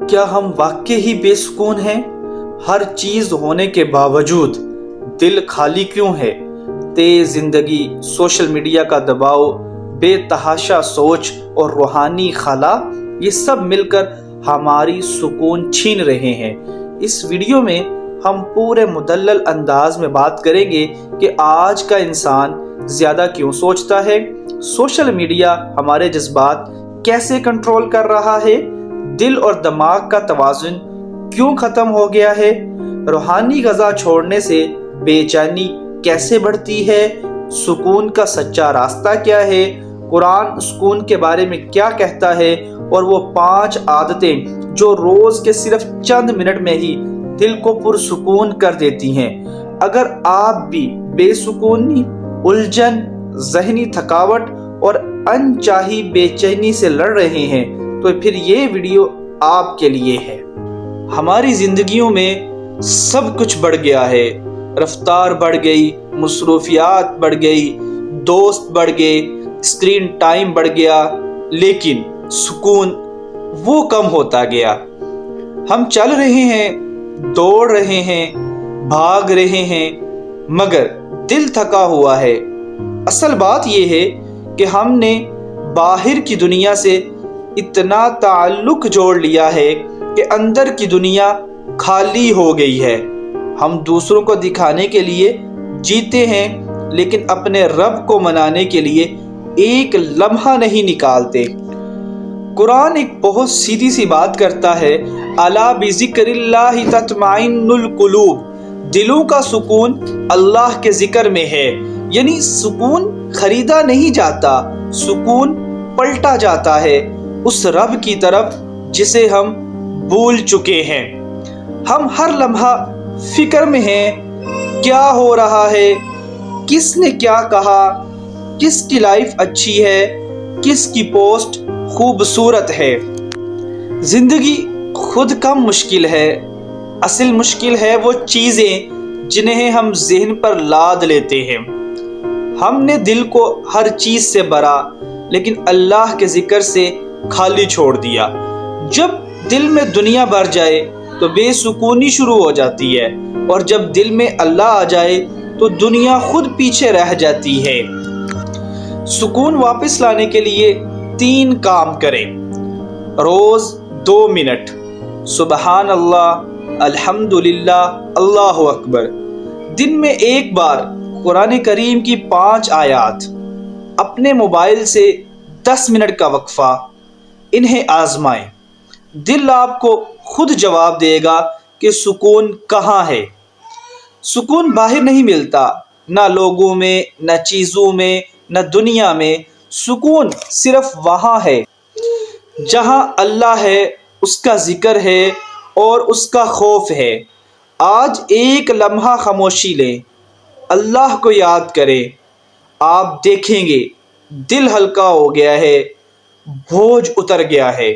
کیا ہم واقعی ہی بے سکون ہیں؟ ہر چیز ہونے کے باوجود دل خالی کیوں ہے؟ تیز زندگی، سوشل میڈیا کا دباؤ، بے تحاشا سوچ اور روحانی خلا، یہ سب مل کر ہماری سکون چھین رہے ہیں۔ اس ویڈیو میں ہم پورے مدلل انداز میں بات کریں گے کہ آج کا انسان زیادہ کیوں سوچتا ہے، سوشل میڈیا ہمارے جذبات کیسے کنٹرول کر رہا ہے، دل اور دماغ کا توازن کیوں ختم ہو گیا ہے، روحانی غذا چھوڑنے سے بے چینی کیسے بڑھتی ہے، سکون کا سچا راستہ کیا ہے، قرآن سکون کے بارے میں کیا کہتا ہے، اور وہ 5 عادتیں جو روز کے صرف چند منٹ میں ہی دل کو پرسکون کر دیتی ہیں۔ اگر آپ بھی بے سکونی، الجھن، ذہنی تھکاوٹ اور انچاہی بے چینی سے لڑ رہے ہیں تو پھر یہ ویڈیو آپ کے لیے ہے۔ ہماری زندگیوں میں سب کچھ بڑھ گیا ہے، رفتار بڑھ گئی، مصروفیات بڑھ گئی، دوست بڑھ گئے، اسکرین ٹائم بڑھ گیا، لیکن سکون وہ کم ہوتا گیا۔ ہم چل رہے ہیں، دوڑ رہے ہیں، بھاگ رہے ہیں، مگر دل تھکا ہوا ہے۔ اصل بات یہ ہے کہ ہم نے باہر کی دنیا سے اتنا تعلق جوڑ لیا ہے کہ اندر کی دنیا خالی ہو گئی ہے۔ ہم دوسروں کو دکھانے کے لیے جیتے ہیں، لیکن اپنے رب کو منانے کے لیے ایک لمحہ نہیں نکالتے۔ قرآن ایک بہت سیدھی سی بات کرتا ہے، الا بذکر اللہ تطمئن القلوب، دلوں کا سکون اللہ کے ذکر میں ہے۔ یعنی سکون خریدا نہیں جاتا، سکون پلٹا جاتا ہے اس رب کی طرف جسے ہم بھول چکے ہیں۔ ہم ہر لمحہ فکر میں ہیں، کیا ہو رہا ہے، کس نے کیا کہا، کس کی لائف اچھی ہے، کس کی پوسٹ خوبصورت ہے۔ زندگی خود کم مشکل ہے، اصل مشکل ہے وہ چیزیں جنہیں ہم ذہن پر لاد لیتے ہیں۔ ہم نے دل کو ہر چیز سے بھرا، لیکن اللہ کے ذکر سے خالی چھوڑ دیا۔ جب دل میں دنیا بھر جائے تو بے سکونی شروع ہو جاتی ہے، اور جب دل میں اللہ آ جائے تو دنیا خود پیچھے رہ جاتی ہے۔ سکون واپس لانے کے لیے 3 کام کریں۔ روز 2 منٹ سبحان اللہ، الحمدللہ، اللہ اکبر۔ دن میں ایک بار قرآن کریم کی 5 آیات۔ اپنے موبائل سے 10 منٹ کا وقفہ، انہیں آزمائیں۔ دل آپ کو خود جواب دے گا کہ سکون کہاں ہے۔ سکون باہر نہیں ملتا، نہ لوگوں میں، نہ چیزوں میں، نہ دنیا میں۔ سکون صرف وہاں ہے جہاں اللہ ہے، اس کا ذکر ہے اور اس کا خوف ہے۔ آج ایک لمحہ خاموشی لیں، اللہ کو یاد کریں، آپ دیکھیں گے دل ہلکا ہو گیا ہے، بوجھ اتر گیا ہے۔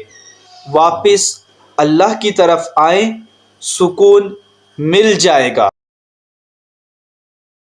واپس اللہ کی طرف آئیں، سکون مل جائے گا۔